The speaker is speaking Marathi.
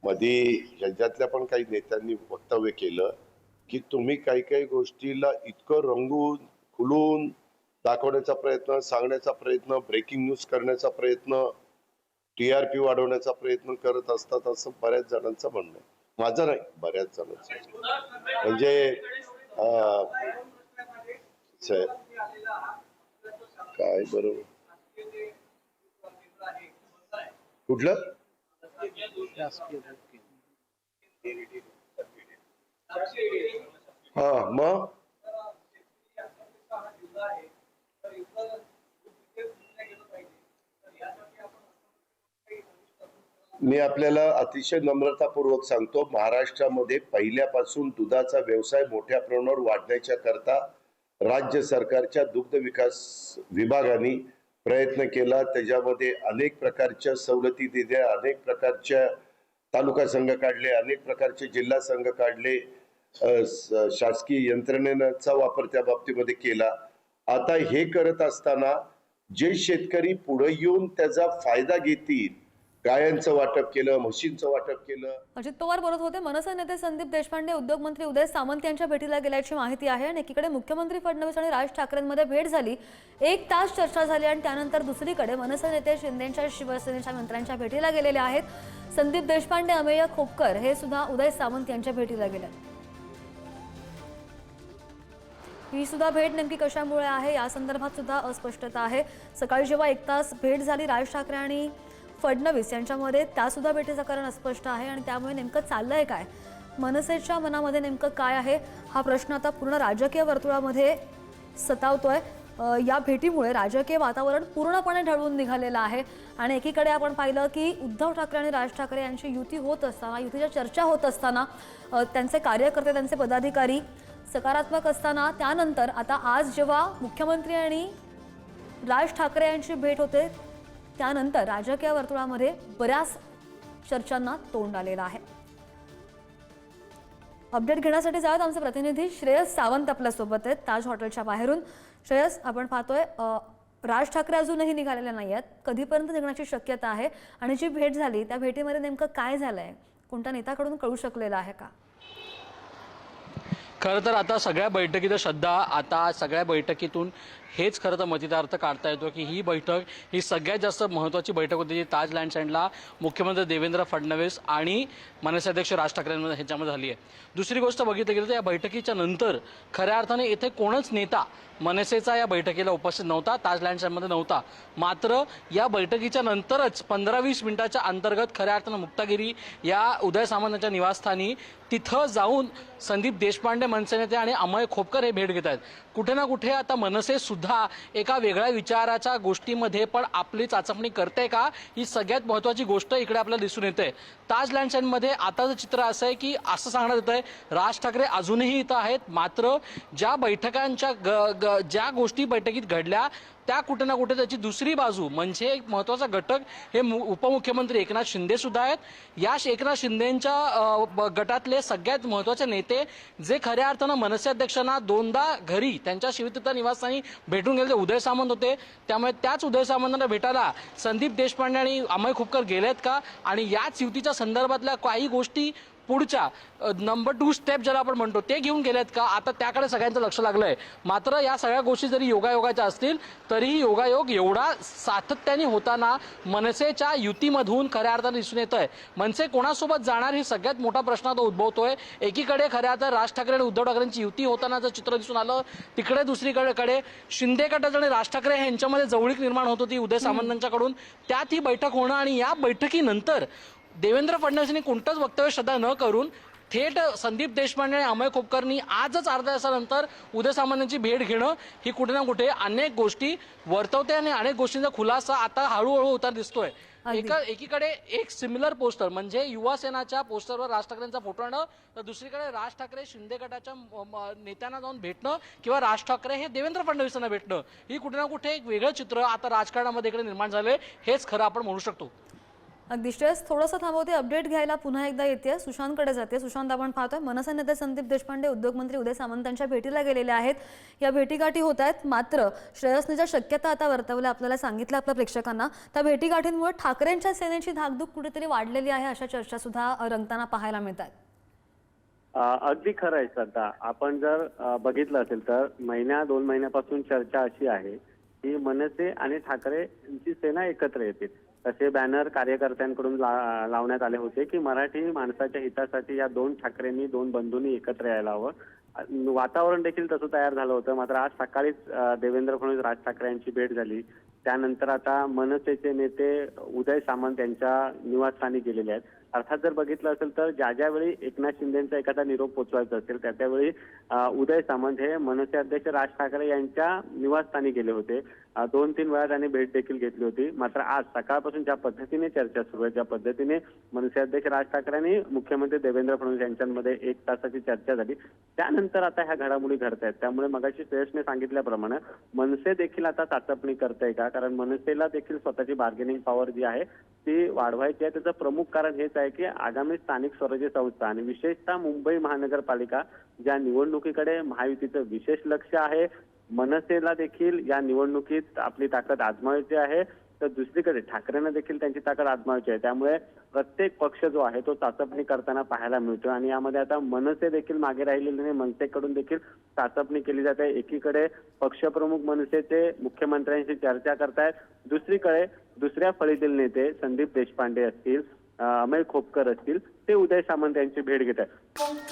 मध्ये ह्याच्यातल्या पण काही नेत्यांनी वक्तव्य केलं की तुम्ही काही काही गोष्टीला इतकं रंगून खुलून दाखवण्याचा प्रयत्न, सांगण्याचा प्रयत्न, ब्रेकिंग न्यूज करण्याचा प्रयत्न, टीआरपी वाढवण्याचा प्रयत्न करत असतात असं बऱ्याच जणांचं म्हणणं आहे. माझं नाही, बऱ्याच जणांचं. म्हणजे काय बरोबर कुठलं हा मग मी आपल्याला अतिशय नम्रतापूर्वक सांगतो, महाराष्ट्रामध्ये पहिल्यापासून दुधाचा व्यवसाय मोठ्या प्रमाणावर वाढण्याच्या करता राज्य सरकारच्या दुग्ध विकास विभागाने प्रयत्न केला. त्याच्यामध्ये अनेक प्रकारच्या सवलती दिल्या, अनेक प्रकारच्या तालुका संघ काढले, अनेक प्रकारचे जिल्हा संघ काढले, शासकीय यंत्रणेचा वापर त्या बाबतीमध्ये केला. आता हे करत असताना जे शेतकरी पुढे येऊन त्याचा फायदा घेतील, गायांचं वाटप केलं, म्हशींचं वाटप केलं. अजित पवार बोलत होते. मनसे नेते संदीप देशपांडे उद्योग मंत्री उदय सामंत यांच्या भेटीला गेल्याची माहिती आहे आणि एकीकडे मुख्यमंत्री फडणवीस आणि राज ठाकरेंमध्ये भेट झाली, 1 तास चर्चा झाली आणि त्यानंतर दुसरीकडे मनसे नेते शिंदेच्या शिवसेनेच्या मंत्र्यांच्या भेटीला गेलेले आहेत. संदीप देशपांडे, अमेय खोपकर हे सुद्धा उदय सामंत यांच्या भेटीला गेले. ही सुद्धा भेट नेमकी कशामुळे आहे या संदर्भात सुद्धा अस्पष्टता आहे. सकाळी जेव्हा 1 तास भेट झाली राज ठाकरे आणि फडणवीस यांच्यामध्ये, त्या सुद्धा भेटीचं कारण अस्पष्ट आहे आणि त्यामुळे नेमकं चाललंय काय, मनसेच्या मनामध्ये नेमकं काय आहे हा प्रश्न आता पूर्ण राजकीय वर्तुळामध्ये सतावतोय. या भेटीमुळे राजकीय वातावरण पूर्णपणे ढळून निघालेलं आहे आणि एकीकडे आपण पाहिलं की उद्धव ठाकरे आणि राज ठाकरे यांची युती होत असताना, युतीच्या चर्चा होत असताना त्यांचे कार्यकर्ते, त्यांचे पदाधिकारी सकारात्मक असताना, त्यानंतर आता आज जेव्हा मुख्यमंत्री आणि राज ठाकरे यांची भेट होते त्यानंतर राजकीय वर्तुळामध्ये बऱ्याच चर्चांना तोंड आलेलं आहे. अपडेट घेण्यासाठी जाऊयात, आमचे प्रतिनिधी श्रेयस सावंत आपल्या सोबत आहेत ताज हॉटेलच्या बाहेरून. श्रेयस, आपण पाहतोय राज ठाकरे अजूनही निघालेले नाही आहेत, कधीपर्यंत निघण्याची शक्यता आहे आणि जी भेट झाली त्या भेटीमध्ये नेमकं काय झालंय, कोणत्या नेत्याकडून कळू शकलेलं आहे का? खरं तर आता सगळ्या बैठकीत श्रद्धा, आता सगळ्या बैठकीतून हेच खरं तर मतितार्थ काढता येतो की ही बैठक ही सगळ्यात जास्त महत्त्वाची बैठक होती जी ताज लँडसँडला मुख्यमंत्री देवेंद्र फडणवीस आणि मनसे अध्यक्ष राज ठाकरे ह्याच्यामध्ये झाली आहे. दुसरी गोष्ट बघितली गेली तर या बैठकीच्या नंतर खऱ्या अर्थाने इथे कोणच नेता मनसेचा या बैठकीला उपस्थित नव्हता, ताज लँडसँडमध्ये नव्हता. मात्र या बैठकीच्या नंतरच 15-20 मिनिटाच्या अंतर्गत खऱ्या अर्थानं मुक्तागिरी या उदय सामंतांच्या निवासस्थानी तिथं जाऊन संदीप देशपांडे मनसे नेते आणि अमेय खोपकर हे भेट घेत आहेत. कुठे ना कुठे आता मनसे सुद्धा एका वेगळ्या विचाराच्या गोष्टीमध्ये पण आपली चाचपणी करते का, ही सगळ्यात महत्त्वाची गोष्ट इकडे आपल्याला दिसून येते. ताज लँडसँडमध्ये आताचं चित्र असं आहे की असं सांगण्यात येत आहे राज ठाकरे अजूनही इथं आहेत, मात्र ज्या बैठकांच्या ज्या गोष्टी बैठकीत घडल्या त्या कुठे ना कुठे त्याची दुसरी बाजू म्हणजे एक महत्त्वाचा घटक हे उपमुख्यमंत्री एकनाथ शिंदे सुद्धा आहेत. या एकनाथ शिंदेच्या गटातले सगळ्यात महत्त्वाचे नेते जे खऱ्या अर्थानं मनसे अध्यक्षांना 2दा घरी त्यांच्या शिवसेना निवासस्थानी भेटून गेले उदय सामंत होते. त्यामुळे त्याच उदय सामंतांना भेटायला संदीप देशपांडे आणि अमेय खोपकर गेलेत का आणि याच युतीच्या संदर्भातल्या काही गोष्टी पुढच्या नंबर 2 स्टेप ज्याला आपण म्हणतो ते घेऊन गेलेत का, आता त्याकडे सगळ्यांचं लक्ष लागलंय. मात्र या सगळ्या गोष्टी जरी योगायोगाच्या असतील तरीही योगायोग एवढा सातत्याने होताना मनसेच्या युतीमधून खऱ्या अर्थाने दिसून येत आहे. मनसे कोणासोबत जाणार ही सगळ्यात मोठा प्रश्न आता उद्भवतोय. एकीकडे खऱ्या अर्थाने राज ठाकरे आणि उद्धव ठाकरेंची युती होताना जर चित्र दिसून आलं, तिकडे दुसरीकडे शिंदे गटात आणि राज ठाकरे यांच्यामध्ये जवळीक निर्माण होत होती उदय सामंतांच्याकडून, त्यात ही बैठक होणं आणि या बैठकीनंतर देवेंद्र फडणवीसांनी कोणतंच वक्तव्य श्रद्धा न करून थेट संदीप देशपांडे आणि अमेय खोपकरनी आजच अर्ध्या तासानंतर उदय सामंतांची भेट घेणं ही कुठे ना कुठे अनेक गोष्टी वर्तवते आणि अनेक गोष्टींचा खुलासा आता हळूहळू होताना दिसतोय. एकीकडे एक सिमिलर पोस्टर म्हणजे युवा सेनाच्या पोस्टरवर राज ठाकरेंचा फोटो आणणं, तर दुसरीकडे राज ठाकरे शिंदे गटाच्या नेत्यांना जाऊन भेटणं किंवा राज ठाकरे हे देवेंद्र फडणवीसांना भेटणं, ही कुठे ना कुठे एक वेगळं चित्र आता राजकारणामध्ये इकडे निर्माण झालंय, हेच खरं आपण म्हणू शकतो. अगदी श्रेयस, थोडंसं थांबवते, अपडेट घ्यायला पुन्हा एकदा येते, सुशांतकडे जाते. सुशांत, आपण पाहतोय मनसे नेते संदीप देशपांडे उद्योगमंत्री उदय सामंत यांच्या भेटीला गेलेले आहेत. या भेटीगाठी होत आहेत. मात्र श्रेयसने ज्या शक्यता आता वर्तवल्या, आपल्याला सांगितलं आपल्या प्रेक्षकांना, त्या भेटीगाठींमुळे ठाकरेंच्या सेनेची धाकधूक कुठेतरी वाढलेली आहे, अशा चर्चा सुद्धा रंगताना पाहायला मिळत आहेत. अगदी खरं आहे श्रद्धा. आपण जर बघितलं असेल तर 1-2 महिन्यापासून चर्चा अशी आहे की मनसे आणि ठाकरेंची सेना एकत्र येतील. तसे बॅनर कार्यकर्त्यांकडून लावण्यात आले होते की मराठी माणसाच्या हितासाठी या दोन ठाकरेंनी, दोन बंधूंनी एकत्र यायला हवं. वातावरण देखील तसं तयार झालं होतं. मात्र आज सकाळीच देवेंद्र फडणवीस, राज ठाकरे यांची भेट झाली. त्यानंतर आता मनसेचे नेते उदय सामंत यांच्या निवासस्थानी गेलेले आहेत. अर्थात जर बघितलं असेल तर ज्यावेळी एकनाथ शिंदेचा एखादा निरोप पोचवायचा असेल त्यावेळी उदय सामंत हे मनसे अध्यक्ष राज ठाकरे यांच्या निवासस्थानी गेले होते. 2-3 वेळा त्यांनी भेट देखील घेतली होती. मात्र आज सकाळपासून ज्या पद्धतीने चर्चा सुरू आहे, ज्या पद्धतीने मनसे अध्यक्ष राज ठाकरे आणि मुख्यमंत्री देवेंद्र फडणवीस यांच्यामध्ये 1 तासाची चर्चा झाली, त्यानंतर आता ह्या घडामोडी घडत आहेत. त्यामुळे मगाशी श्रेयसने सांगितल्याप्रमाणे मनसे देखील आता चाचपणी करते का, कारण मनसेला देखील स्वतःची बार्गेनिंग पॉवर जी आहे ती वाढवायची आहे. त्याचं प्रमुख कारण हेच आहे की आगामी स्थानिक स्वराज्य संस्था आणि विशेषतः मुंबई महानगरपालिका ज्या निवडणुकीकडे महायुतीचं विशेष लक्ष आहे, मनसेला देखील या निवडणुकीत आपली ताकद आजमावायची आहे, तर दुसरीकडे ठाकरेंना देखील त्यांची ताकद आजमावायची आहे. त्यामुळे प्रत्येक पक्ष जो आहे तो चाचपणी करताना पाहायला मिळतो आणि यामध्ये आता मनसे देखील मागे राहिलेले नाही, मनसेकडून देखील चाचपणी केली जाते. एकीकडे पक्षप्रमुख मनसेचे मुख्यमंत्र्यांशी चर्चा करतायत, दुसरीकडे दुसऱ्या फळीतील नेते संदीप देशपांडे असतील, अमेय खोपकर असतील, ते उदय सामंत यांची भेट घेत आहेत.